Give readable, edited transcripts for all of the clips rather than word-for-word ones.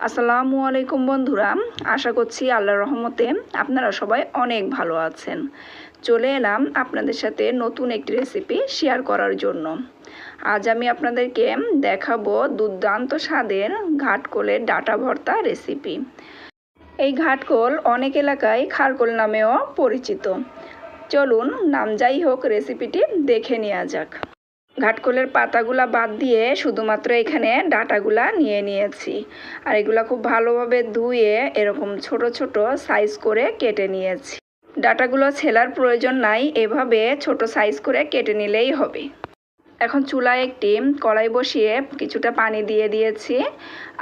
আসসালামু আলাইকুম বন্ধুরা, আশা করছি আল্লাহর রহমতে আপনারা সবাই অনেক ভালো আছেন। চলে এলাম আপনাদের সাথে নতুন একটি রেসিপি শেয়ার করার জন্য। আজ আমি আপনাদেরকে দেখাবো দুর্দান্ত স্বাদের ঘাটকোলের ডাটা ভর্তা রেসিপি। এই ঘাটকোল অনেক এলাকায় খারকোল নামেও পরিচিত। চলুন নাম যাই হোক, রেসিপিটি দেখে নেওয়া যাক। ঘাটকোলের পাতাগুলা বাদ দিয়ে শুধুমাত্র এখানে ডাটাগুলা নিয়ে নিয়েছি, আর এগুলা খুব ভালোভাবে ধুয়ে এরকম ছোট ছোট সাইজ করে কেটে নিয়েছি। ডাটাগুলো ছেলার প্রয়োজন নাই, এভাবে ছোট সাইজ করে কেটে নিলেই হবে। এখন চুলায় একটি কড়াই বসিয়ে কিছুটা পানি দিয়ে দিয়েছি,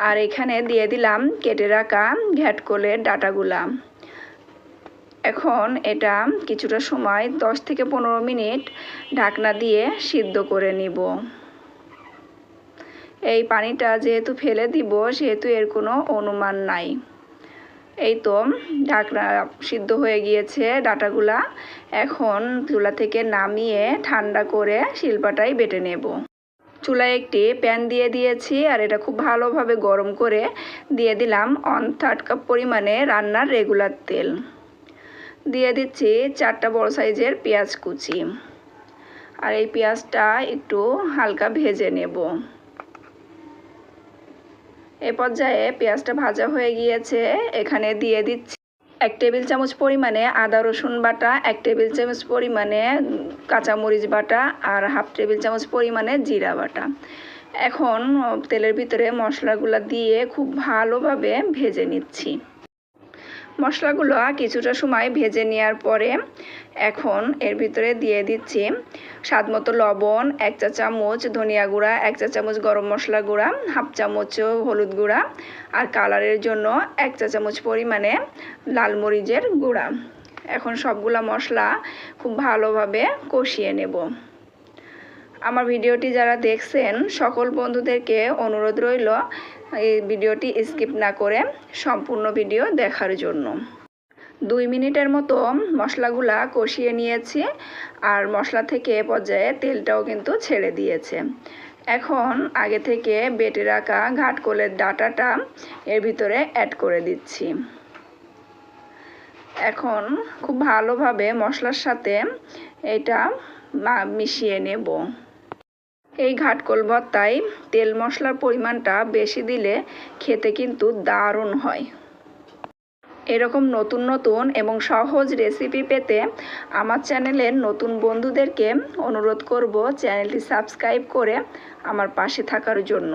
আর এখানে দিয়ে দিলাম কেটে রাখা ঘাটকোলের ডাটাগুলা। এখন এটা কিছুটা সময় 10 থেকে 15 মিনিট ঢাকনা দিয়ে সিদ্ধ করে নিব। এই পানিটা যেহেতু ফেলে দিব সেহেতু এর কোনো অনুমান নাই। এই তো ঢাকনা সিদ্ধ হয়ে গিয়েছে ডাটাগুলা। এখন চুলা থেকে নামিয়ে ঠান্ডা করে শিলপাটায় বেটে নেব। চুলায় একটি প্যান দিয়ে দিয়েছি, আর এটা খুব ভালোভাবে গরম করে দিয়ে দিলাম 1/3 কাপ পরিমাণে রান্নার রেগুলার তেল। দিয়ে দিচ্ছি 4টা বড় সাইজের পেঁয়াজ কুচি, আর এই পেঁয়াজটা একটু হালকা ভেজে নেব। এই পর্যায়ে পেঁয়াজটা ভাজা হয়ে গিয়েছে, এখানে দিয়ে দিচ্ছি 1 টেবিল চামচ পরিমাণে আদা রসুন বাটা, 1 টেবিল চামচ পরিমাণে কাঁচামরিচ বাটা, আর 1/2 টেবিল চামচ পরিমাণে জিরা বাটা। এখন তেলের ভিতরে মশলাগুলো দিয়ে খুব ভালোভাবে ভেজে নিচ্ছি। মশলাগুলো কিছুটা সময় ভেজে নেওয়ার পরে এখন এর ভিতরে দিয়ে দিচ্ছি স্বাদমতো লবণ, 1 চা চামচ ধনিয়া গুঁড়া, 1 চা চামচ গরম মশলা গুঁড়া, 1/2 চামচ হলুদ গুঁড়া, আর কালারের জন্য 1 চা চামচ পরিমাণে লাল মরিচের গুঁড়া। এখন সবগুলা মশলা খুব ভালোভাবে কষিয়ে নেব। আমার ভিডিওটি যারা দেখছেন সকল বন্ধুদেরকে অনুরোধ রইল এই ভিডিওটি স্কিপ না করে সম্পূর্ণ ভিডিও দেখার জন্য। 2 মিনিটের মতো মশলাগুলা কষিয়ে নিয়েছি, আর মশলা থেকে পর্যায়ে তেলটাও কিন্তু ছেড়ে দিয়েছে। এখন আগে থেকে বেটে রাখা ঘাটকোলের ডাটাটা এর ভিতরে অ্যাড করে দিচ্ছি। এখন খুব ভালোভাবে মশলার সাথে এটা মিশিয়ে নেব। এই ঘাটকোল ভর্তায় তেল মশলার পরিমাণটা বেশি দিলে খেতে কিন্তু দারুণ হয়। এরকম নতুন নতুন এবং সহজ রেসিপি পেতে আমার চ্যানেলের নতুন বন্ধুদেরকে অনুরোধ করব চ্যানেলটি সাবস্ক্রাইব করে আমার পাশে থাকার জন্য।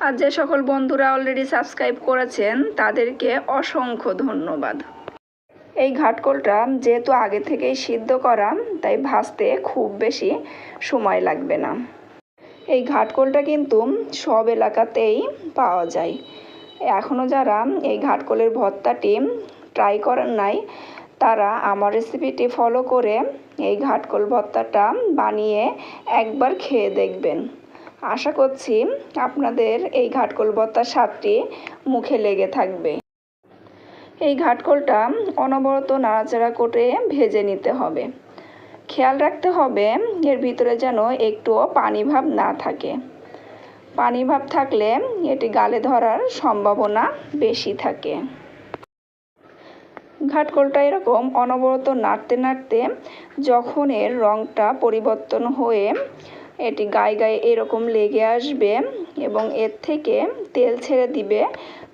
আর যে সকল বন্ধুরা অলরেডি সাবস্ক্রাইব করেছেন তাদেরকে অসংখ্য ধন্যবাদ। এই ঘাটকোলটা যেহেতু আগে থেকেই সিদ্ধ করা, তাই ভাজতে খুব বেশি সময় লাগবে না। এই ঘাটকোলটা কিন্তু সব এলাকাতেই পাওয়া যায়। এখনও যারা এই ঘাটকোলের ভর্তাটি ট্রাই করেন নাই, তারা আমার রেসিপিটি ফলো করে এই ঘাটকোল ভর্তাটা বানিয়ে একবার খেয়ে দেখবেন। আশা করছি আপনাদের এই ঘাটকোল ভর্তার স্বাদটি মুখে লেগে থাকবে। এই ঘাটকোলটা অনবরত নাড়াচাড়া করে ভেজে নিতে হবে। খেয়াল রাখতে হবে এর ভিতরে যেন একটুও পানি ভাব না থাকে। পানি ভাব থাকলে এটি গালে ধরার সম্ভাবনা বেশি থাকে। ঘাটকোলটা এরকম অনবরত নাড়তে নাড়তে যখন এর রঙটা পরিবর্তন হয়ে এটি গায়ে গায়ে এরকম লেগে আসবে এবং এর থেকে তেল ছেড়ে দিবে,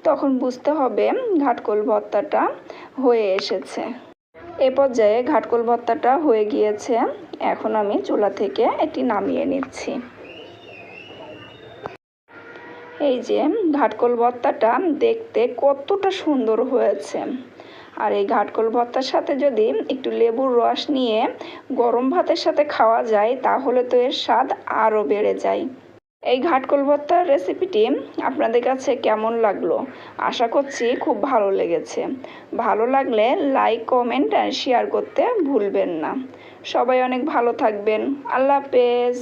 তখন বুঝতে হবে ঘাটকোল ভর্তাটা হয়ে এসেছে। এ পর্যায়ে ঘাটকোল ভর্তাটা হয়ে গিয়েছে। এখন আমি চুলা থেকে এটি নামিয়ে নিচ্ছি। এই যে ঘাটকোল ভর্তাটা দেখতে কতটা সুন্দর হয়েছে, আর এই ঘাটকোল ভর্তার সাথে যদি একটু লেবুর রস নিয়ে গরম ভাতের সাথে খাওয়া যায় তাহলে তো এর স্বাদ আরও বেড়ে যায়। এই ঘাটকোল ভর্তার রেসিপিটি আপনাদের কাছে কেমন লাগলো? আশা করছি খুব ভালো লেগেছে। ভালো লাগলে লাইক, কমেন্ট আর শেয়ার করতে ভুলবেন না। সবাই অনেক ভালো থাকবেন। আল্লাহ হাফেজ।